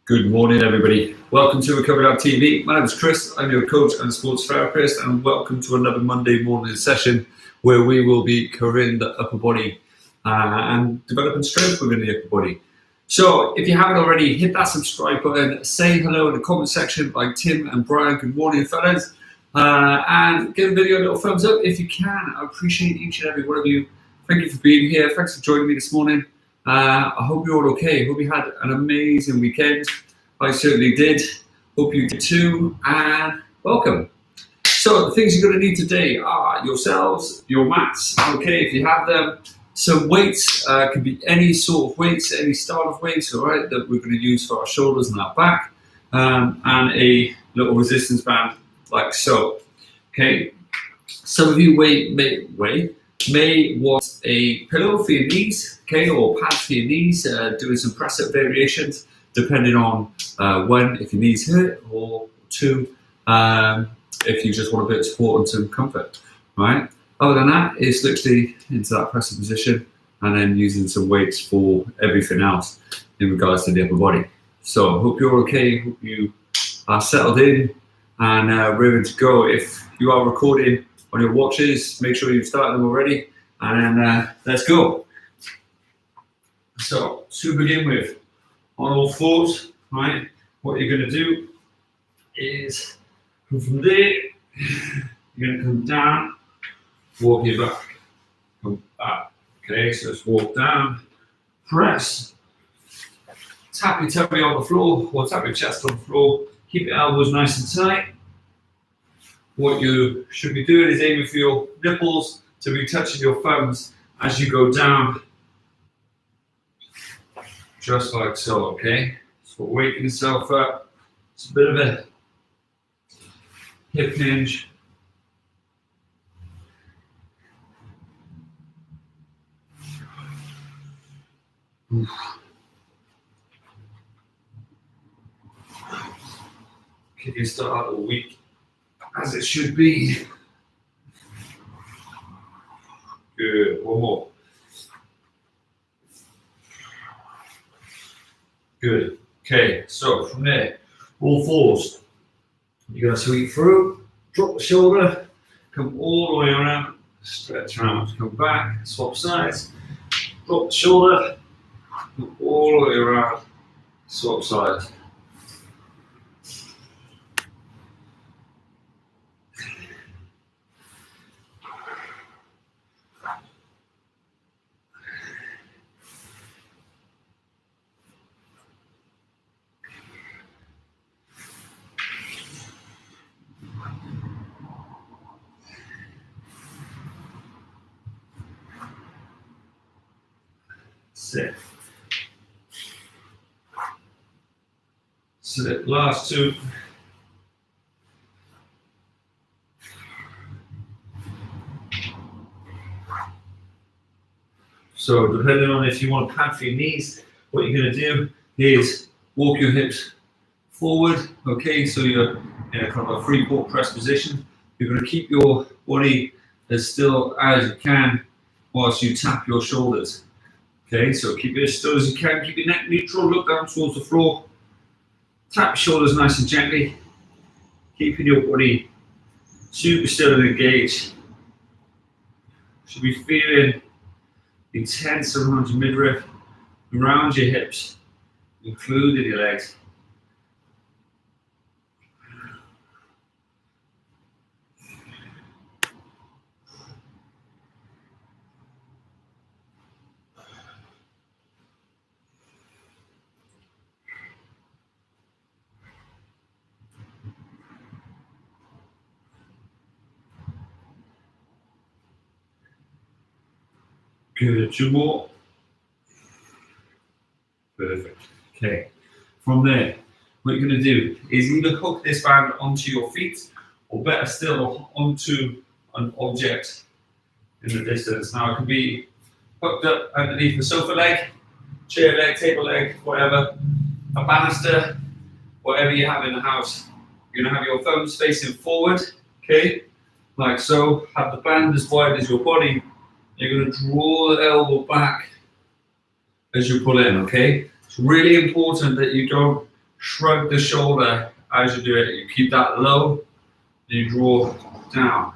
Good morning, everybody. Welcome to Recovery Lab TV. My name is Chris. I'm your coach and sports therapist, and welcome to another Monday morning session where we will be covering the upper body and developing strength within the upper body. So if you haven't already, hit that subscribe button, say hello in the comment section like Tim and Brian. Good morning, fellas. And give the video a little thumbs up if you can. I appreciate each and every one of you. Thank you for being here. Thanks for joining me this morning. I hope you're all okay. Hope you had an amazing weekend. I certainly did. Hope you did too. And welcome. So the things you're going to need today are yourselves, your mats, okay, if you have them, some weights, can be any sort of weights, any style of weights, all right, that we're going to use for our shoulders and our back, and a little resistance band like so, okay. Some of you may want a pillow for your knees, okay, or pads for your knees, doing some press-up variations, depending on one, if your knees hurt, or two, if you just want a bit of support and some comfort, right? Other than that, it's literally into that press-up position, and then using some weights for everything else in regards to the upper body. So hope you're okay, hope you are settled in and ready to go. If you are recording on your watches, make sure you've started them already, and then let's go. So to begin with, on all fours, right, what you're going to do is come from there, you're going to come down, walk your back, come back, okay, so let's walk down, press, tap your tummy on the floor, or tap your chest on the floor, keep your elbows nice and tight. What you should be doing is aiming for your nipples to be touching your thumbs as you go down, just like so, okay? So waking yourself up, it's a bit of a hip hinge. Kick your start a week as it should be. Good, one more. Good, okay, so from there, all fours. You're gonna sweep through, drop the shoulder, come all the way around, stretch around, come back, swap sides, drop the shoulder, come all the way around, swap sides. Sit, last two. So depending on if you want to pad for your knees, what you're going to do is walk your hips forward, okay, so you're in a kind of a three-quarter press position. You're going to keep your body as still as you can whilst you tap your shoulders. Okay, so keep it as still as you can, keep your neck neutral, look down towards the floor, tap your shoulders nice and gently, keeping your body super still and engaged. Should be feeling intense around your midriff, around your hips, including your legs. Good, two more. Perfect. Okay. From there, what you're going to do is either hook this band onto your feet, or better still, onto an object in the distance. Now, it can be hooked up underneath the sofa leg, chair leg, table leg, whatever, a banister, whatever you have in the house. You're going to have your thumbs facing forward, okay, like so. Have the band as wide as your body. You're going to draw the elbow back as you pull in, okay? It's really important that you don't shrug the shoulder as you do it. You keep that low, you draw down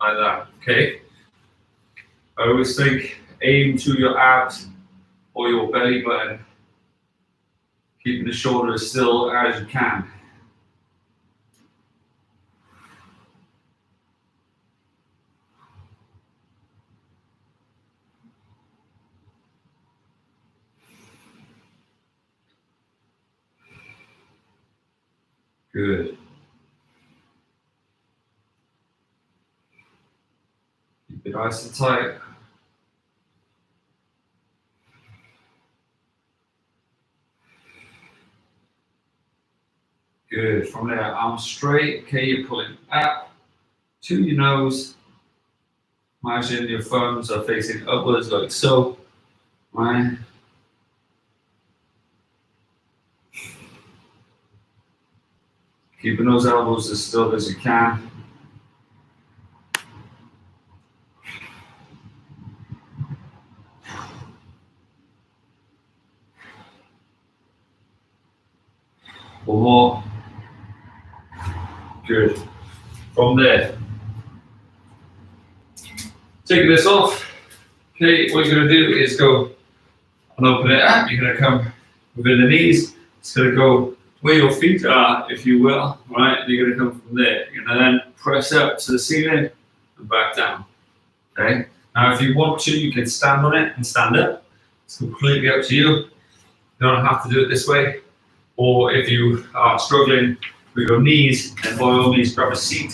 like that, okay? I always think aim to your abs or your belly button, keeping the shoulder as still as you can. Good. Keep it nice and tight. Good. From there, arms straight. Okay, you're pulling up to your nose. Imagine your thumbs are facing upwards like so. Right. Keeping those elbows as still as you can. One more. Good. From there, taking this off. Okay, what you're going to do is go and open it up. You're going to come within the knees. It's going to go where your feet are, if you will, right? And you're going to come from there. You're going to then press up to the ceiling and back down. Okay. Now, if you want to, you can stand on it and stand up. It's completely up to you. You don't have to do it this way. Or if you are struggling with your knees, then by all means grab a seat,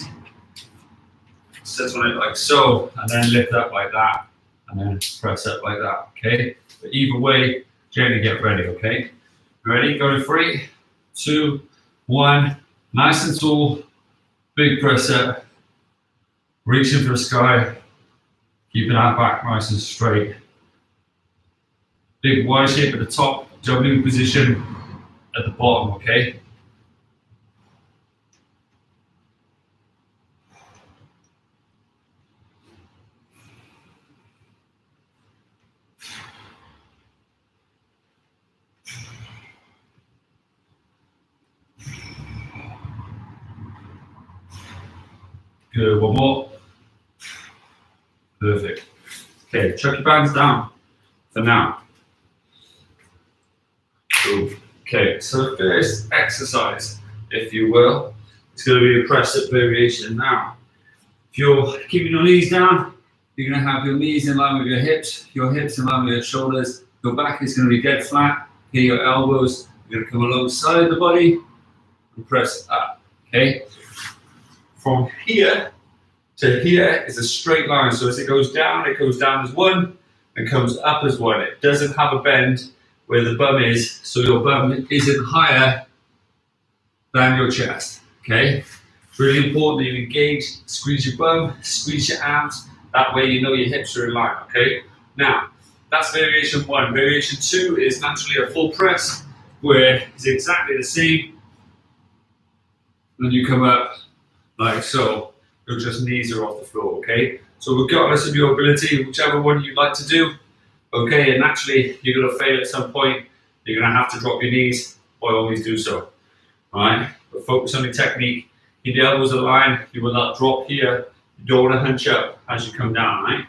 sit on it like so, and then lift up like that, and then press up like that. Okay. But either way, gently get ready. Okay. Ready? Go to 3, 2, 1. Nice and tall. Big press up. Reaching for the sky. Keeping our back nice and straight. Big Y shape at the top. Jumping position at the bottom. Okay. Good. One more. Perfect. Okay, chuck your bands down for now. Cool. Okay, so the first exercise, if you will, it's going to be a press-up variation. Now, if you're keeping your knees down, you're going to have your knees in line with your hips in line with your shoulders. Your back is going to be dead flat. Okay, your elbows are going to come alongside the body and press up. Okay, from here to here is a straight line. So as it goes down as one and comes up as one. It doesn't have a bend where the bum is, so your bum isn't higher than your chest. Okay? It's really important that you engage, squeeze your bum, squeeze your arms. That way you know your hips are in line. Okay? Now, that's variation 1. Variation 2 is naturally a full press, where it's exactly the same. Then you come up like so. Your just knees are off the floor, okay? So regardless of your ability, whichever one you'd like to do, okay, and naturally you're going to fail at some point, you're going to have to drop your knees, by all means do so, alright? But focus on your technique, keep the elbows aligned, you will not drop here, you don't want to hunch up as you come down, right?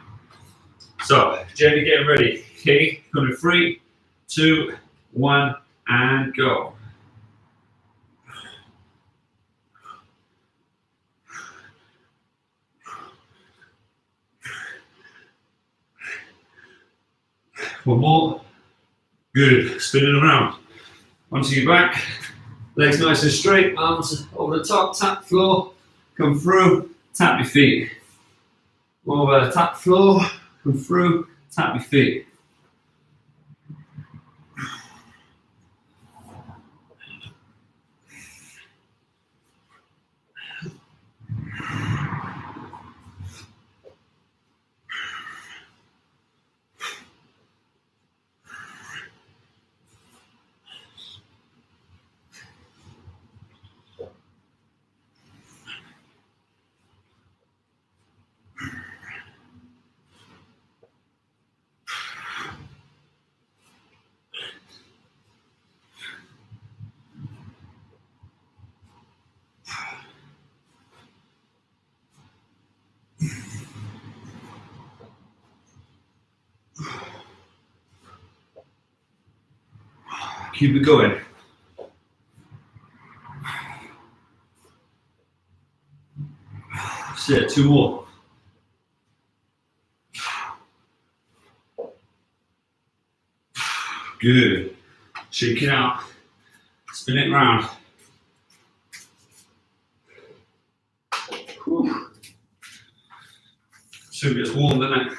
So, gently getting ready, okay? Going to 3, 2, 1, and go. One more. Good. Spinning around. Onto your back. Legs nice and straight. Arms over the top. Tap floor. Come through. Tap your feet. Over. Tap floor. Come through. Tap your feet. Keep it going. That's it, 2 more. Good. Shake it out. Spin it round. Whew. Soon gets warm, doesn't it?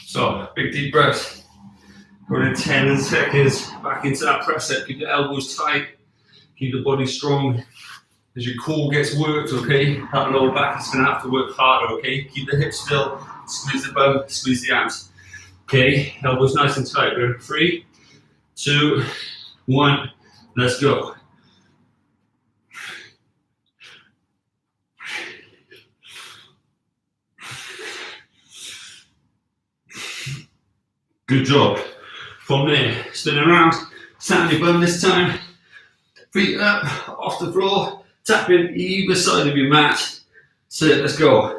So, big deep breath. Going in 10 seconds. Back into that press up. Keep the elbows tight. Keep the body strong. As your core gets worked, okay? That lower back is going to have to work harder, okay? Keep the hips still. Squeeze the bum. Squeeze the abs. Okay? Elbows nice and tight. We're in 3, 2, 1. Let's go. Good job. From there, spin around, stand on your bum this time. Feet up, off the floor, tap in either side of your mat. Sit, let's go.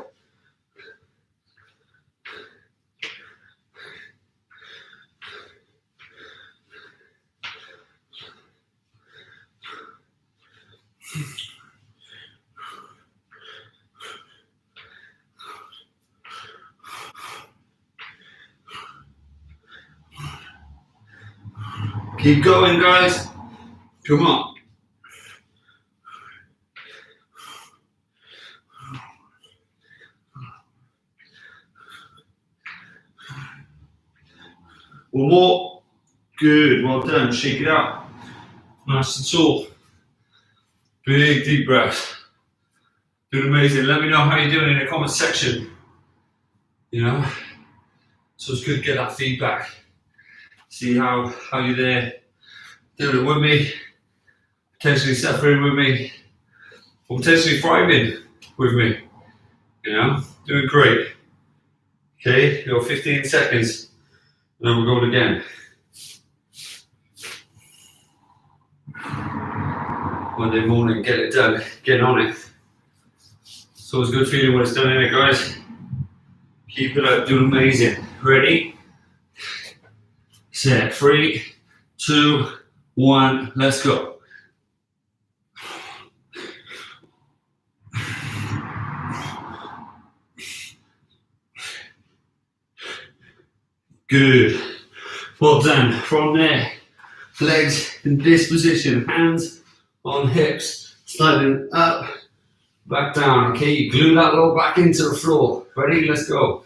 Keep going, guys. Come on. One more. Good, well done. Shake it out. Nice and tall. Big deep breath. Doing amazing. Let me know how you're doing in the comment section. You know, so it's good to get that feedback. See how you're there, doing it with me, potentially suffering with me, or potentially thriving with me. You know, doing great. Okay, you got 15 seconds, and then we're going again. Monday morning, get it done, get on it. It's always good feeling when it's done, isn't it, guys? Keep it up, doing amazing. Ready? Set. 3, 2, 1, let's go. Good. Well done. From there, legs in this position, hands on hips, sliding up, back down. Okay, you glue that lower back into the floor. Ready? Let's go.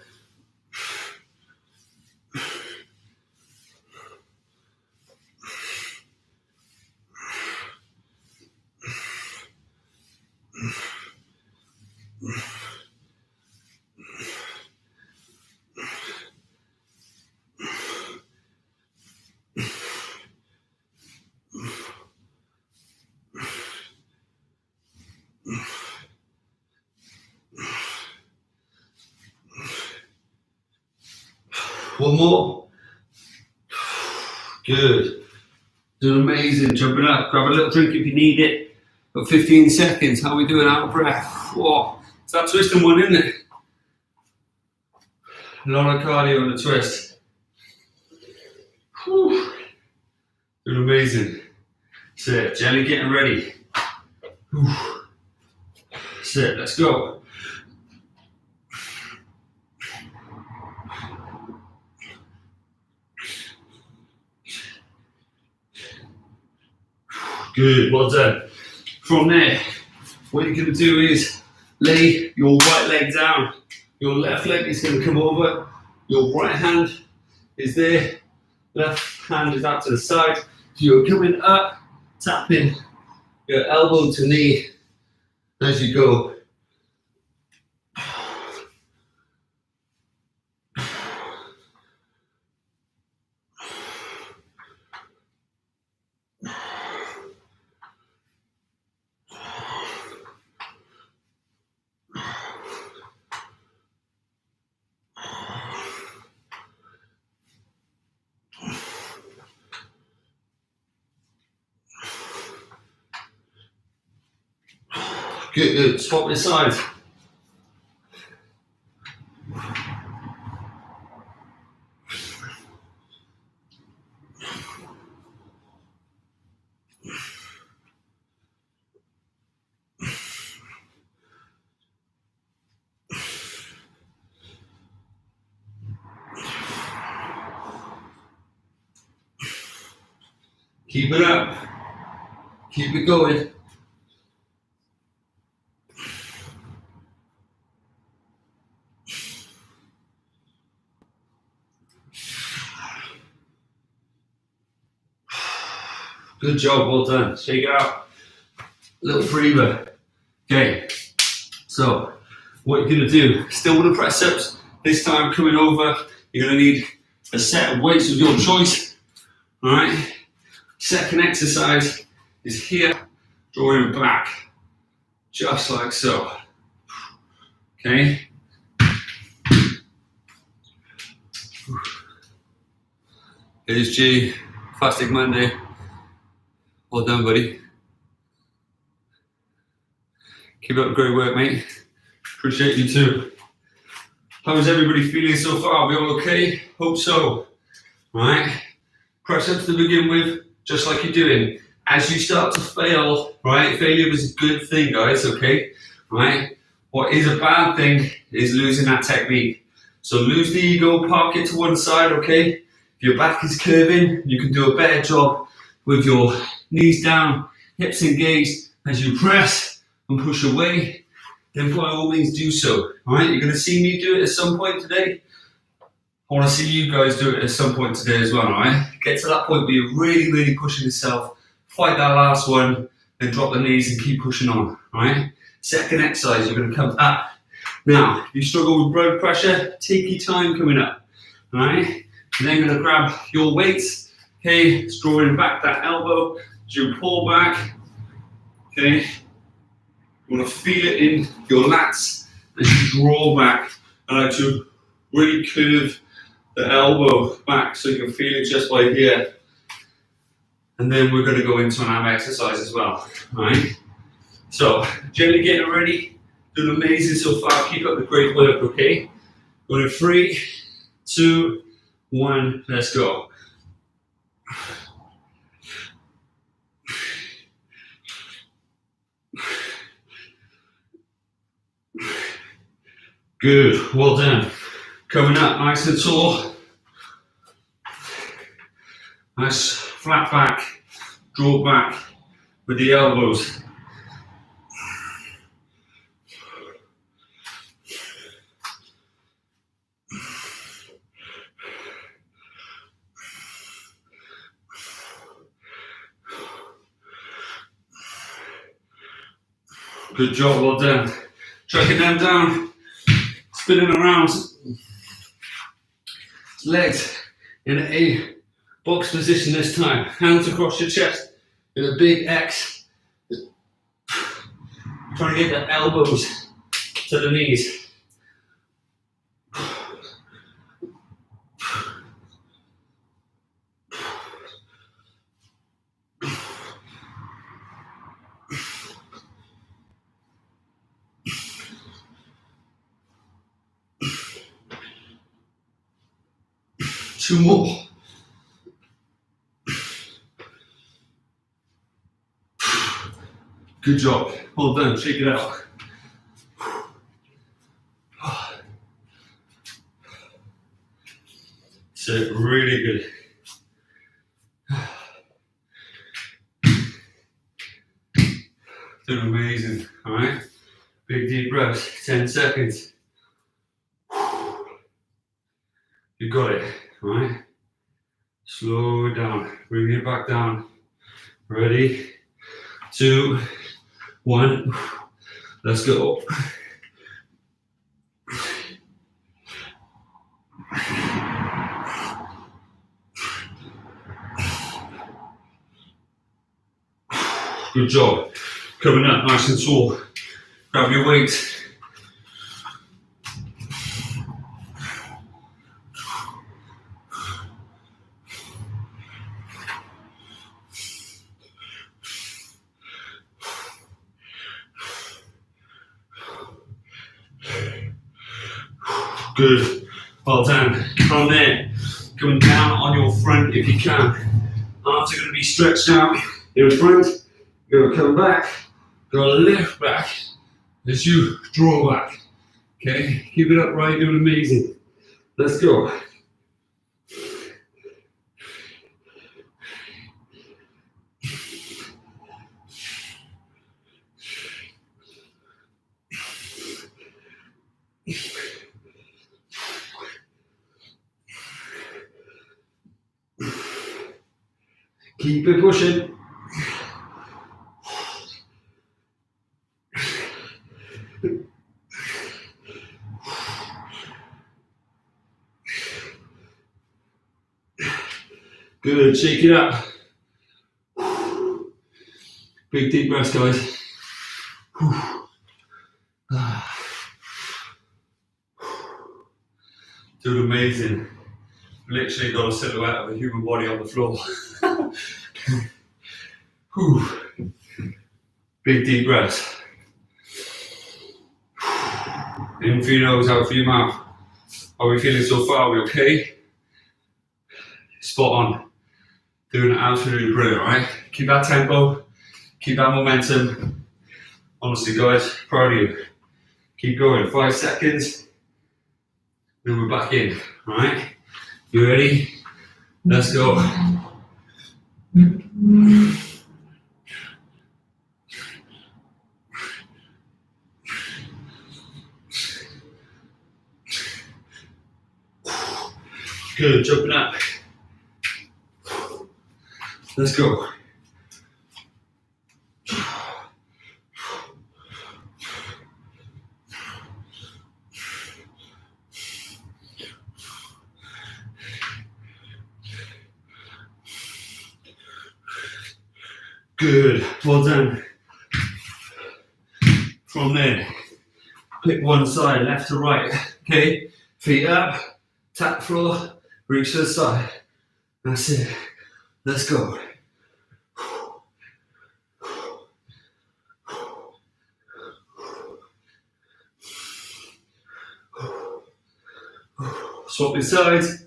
One more. Good. Doing amazing. Jumping up. Grab a little drink if you need it. Got 15 seconds. How are we doing? Out of breath. Whoa. It's that twisting one, isn't it? A lot of cardio on the twist. Whew. Doing amazing. Sit. Jelly getting ready. Whew. Sit. Let's go. Good, well done. From there, what you're going to do is lay your right leg down. Your left leg is going to come over. Your right hand is there. Left hand is out to the side. So you're coming up, tapping your elbow to knee as you go. Good, good. Swap this side. Keep it up. Keep it going. Good job, well done. Shake it out. Little breather. Okay, so what you're gonna do, still with the press ups, this time coming over, you're gonna need a set of weights of your choice. All right, second exercise is here, drawing back, just like so. Okay. It is G, Fasting Monday. Well done, buddy. Keep up the great work, mate. Appreciate you too. How is everybody feeling so far? Are we all okay? Hope so. Right? Press ups to begin with, just like you're doing. As you start to fail, right? Failure is a good thing, guys, okay? Right? What is a bad thing is losing that technique. So lose the ego, park it to one side, okay? If your back is curving, you can do a better job with your knees down, hips engaged as you press and push away, then by all means do so. Alright, you're gonna see me do it at some point today. I wanna see you guys do it at some point today as well, alright? Get to that point where you're really, really pushing yourself, fight that last one, then drop the knees and keep pushing on, alright? Second exercise, you're gonna come up. Now, if you struggle with blood pressure, take your time coming up, alright? You're then gonna grab your weights, okay? Drawing back that elbow as you pull back, okay? You want to feel it in your lats as you draw back. I like to really curve the elbow back so you can feel it just by here. And then we're going to go into an arm exercise as well. Right? So, gently getting ready. Doing amazing so far. Keep up the great work, okay? Going in 3, 2, 1, let's go. Good, well done. Coming up nice and tall. Nice flat back, draw back with the elbows. Good job, well done. Chucking them down. Spinning around, legs in a box position this time, hands across your chest in a big X, trying to get the elbows to the knees. Two more. Good job. Well done. Shake it out. So really good. Doing amazing. All right. Big deep breaths. 10 seconds. You got it. All right. Slow it down. Bring it back down. Ready? 2, 1. Let's go. Good job. Coming up nice and tall. Grab your weight. Good. Well done. From there, coming down on your front if you can. Arms are going to be stretched out in front. You're going to come back. Going to lift back as you draw back. Okay? Keep it upright. Doing amazing. Let's go. Keep it pushing. Good, shake it up. Big deep breaths, guys. Doing amazing. Literally got a silhouette of a human body on the floor. Big deep breaths. In through your nose, out through your mouth. How are we feeling so far? Are we okay? Spot on. Doing absolutely brilliant, right? Keep that tempo, keep that momentum. Honestly, guys, proud of you. Keep going. 5 seconds. Then we're back in, right? You ready? Let's go. Good, jumping up. Let's go. Good, well done. From there, pick one side, left to right, okay? Feet up, tap the floor, reach to the side. That's it. Let's go. Swap your sides.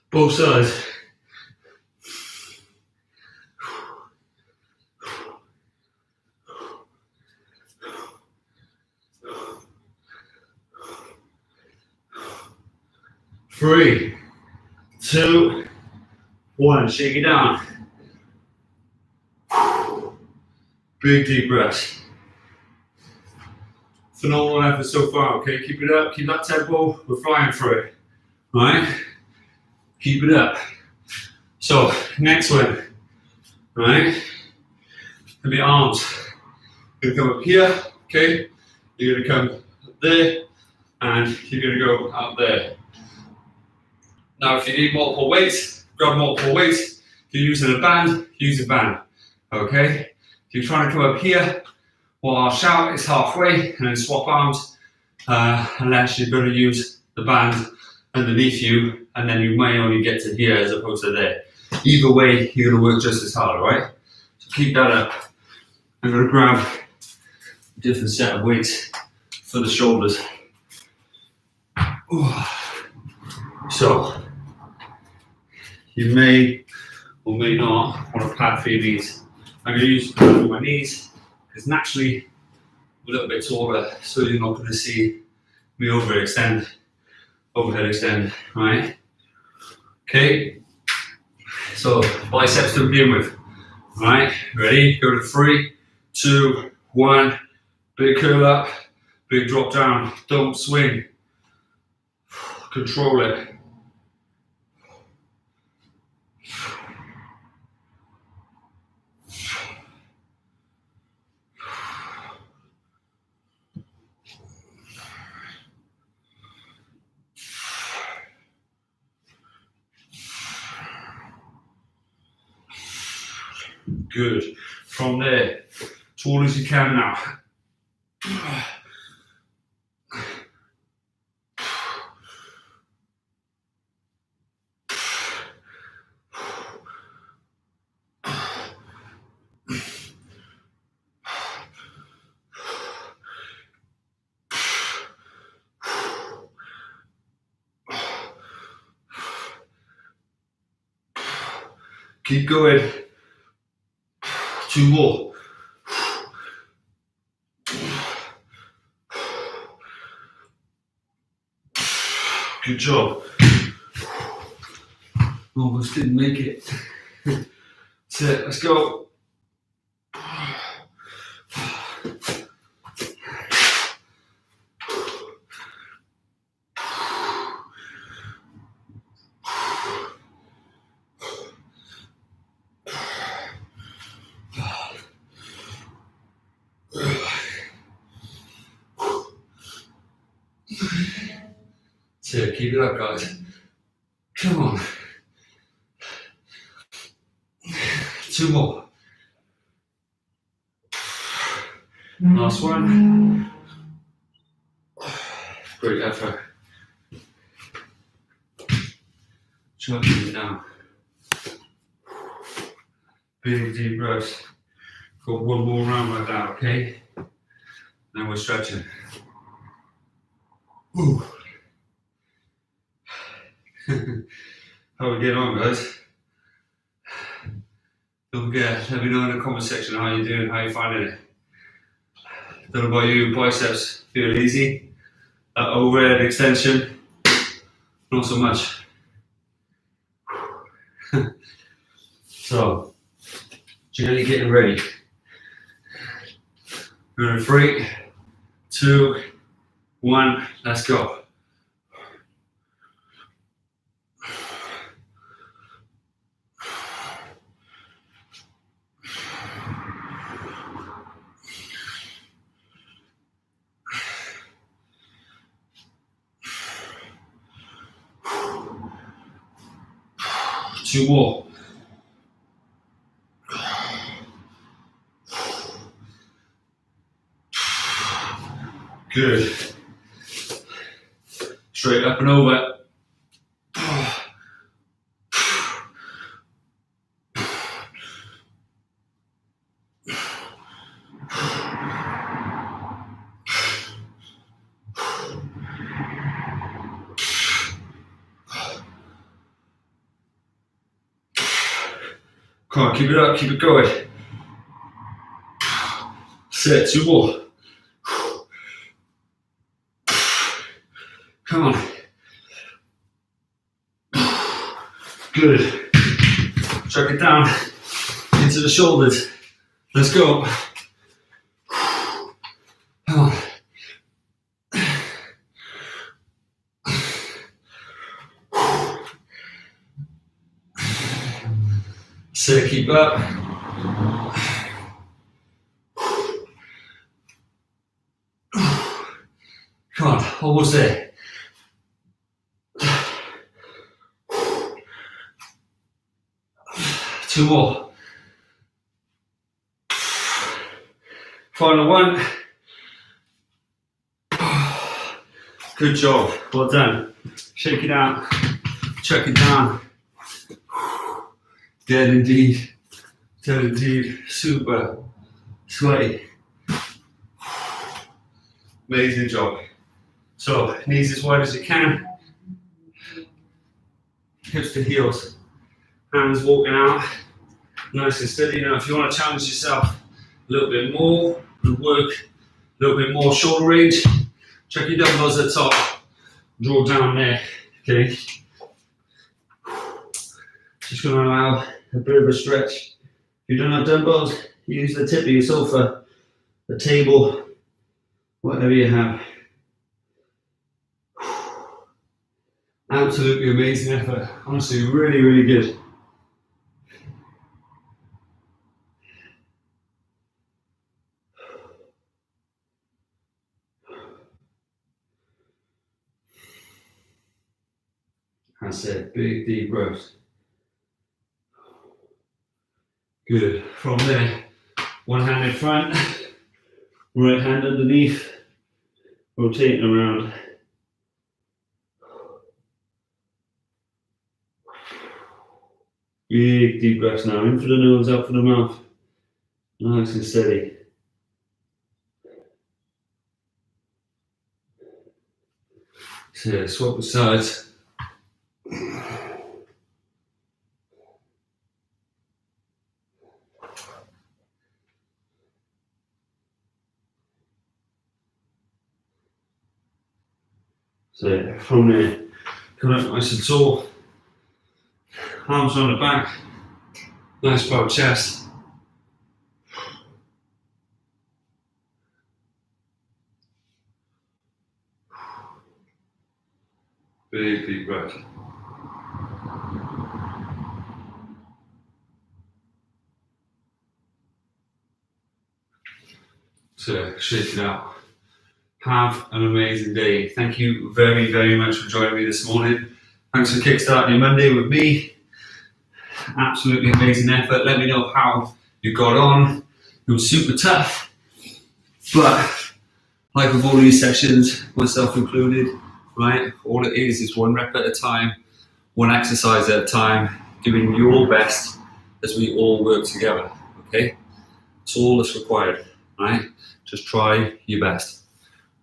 Both sides. Three, 2, 1. Shake it down. Big deep breaths. Phenomenal effort so far, okay? Keep it up, keep that tempo. We're flying through it, right? Keep it up. So, next one, right? And the arms. You're gonna come up here, okay? You're gonna come up there, and you're gonna go up there. Now, if you need multiple weights, grab multiple weights. If you're using a band, use a band, okay? If you're trying to come up here, well, I'll shout, it's halfway, and then swap arms, unless you're gonna use the band underneath you, and then you may only get to here as opposed to there. Either way, you're gonna work just as hard, right? So keep that up. I'm gonna grab a different set of weights for the shoulders. So, you may or may not want to pad for your knees. I'm going to use pad for my knees because naturally I'm a little bit taller, so you're not going to see me overhead extend, right? Okay, so biceps to begin with, right? Ready? Go to 3, 2, 1, big curl up, big drop down, don't swing, control it. Good. From there, tall as you can now. Keep going. 2 more. Good job. Almost didn't make it. That's it, let's go. That's it, keep it up, guys. Come on. 2 more. Last one. Great effort. Choking it down. Big deep breaths. Got 1 more round like that, okay? Then we're stretching. Ooh. How we get on, guys? Don't forget, let me know in the comment section how you're doing, how you finding it. Don't know about you, biceps feel easy. That overhead extension, not so much. So, gently getting ready. We're in 3, 2, 1, let's go. Two more. Good. Straight up and over. Come on, keep it up, keep it going. Set, 2 more. Come on. Good. Chuck it down into the shoulders. Let's go. Come on. Set, keep up. Come on, almost there. Two more. Final one. Good job, well done. Shake it out, chuck it down. Dead indeed, super sweaty. Amazing job. So, knees as wide as you can, hips to heels, hands walking out, nice and steady. Now, if you want to challenge yourself a little bit more and work a little bit more shoulder range, check your dumbbells at the top, draw down there, okay? Just going to allow a bit of a stretch. If you don't have dumbbells, use the tip of your sofa, the table, whatever you have. Absolutely amazing effort. Honestly, really, really good. That's it, big deep breaths. Good. From there, one hand in front, right hand underneath, rotating around. Big deep breaths now, in for the nose, out for the mouth. Nice and steady. So yeah, swap the sides. So yeah, from there, come up nice and tall. arms on the back, nice proud chest. Big deep breath. So shake it out. Have an amazing day. Thank you very, very much for joining me this morning. Thanks for kickstarting your Monday with me. Absolutely amazing effort. Let me know how you got on. It was super tough, but like with all these sessions, myself included, right? All it is one rep at a time, one exercise at a time, giving your best as we all work together, okay? It's all that's required, right? Just try your best,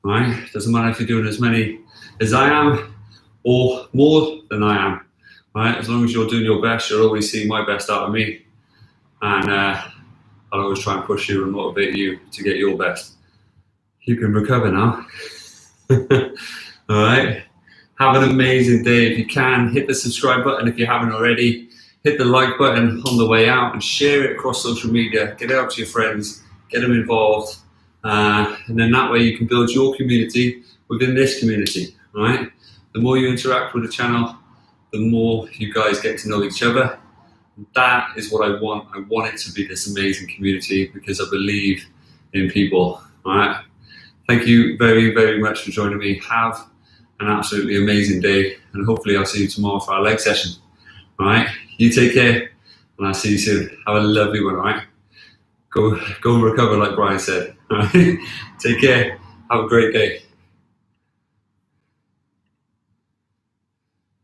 right? Doesn't matter if you're doing as many as I am or more than I am, right? As long as you're doing your best, you'll always see my best out of me. And I'll always try and push you and motivate you to get your best. You can recover now. All right. Have an amazing day. If you can, hit the subscribe button if you haven't already. Hit the like button on the way out and share it across social media. Get it out to your friends. Get them involved. And then that way you can build your community within this community. All right. The more you interact with the channel, the more you guys get to know each other. That is what I want. I want it to be this amazing community because I believe in people. All right. Thank you very, very much for joining me. Have an absolutely amazing day, and hopefully I'll see you tomorrow for our leg session. All right, you take care, and I'll see you soon. Have a lovely one. All right, go recover like Brian said. All right, take care. Have a great day.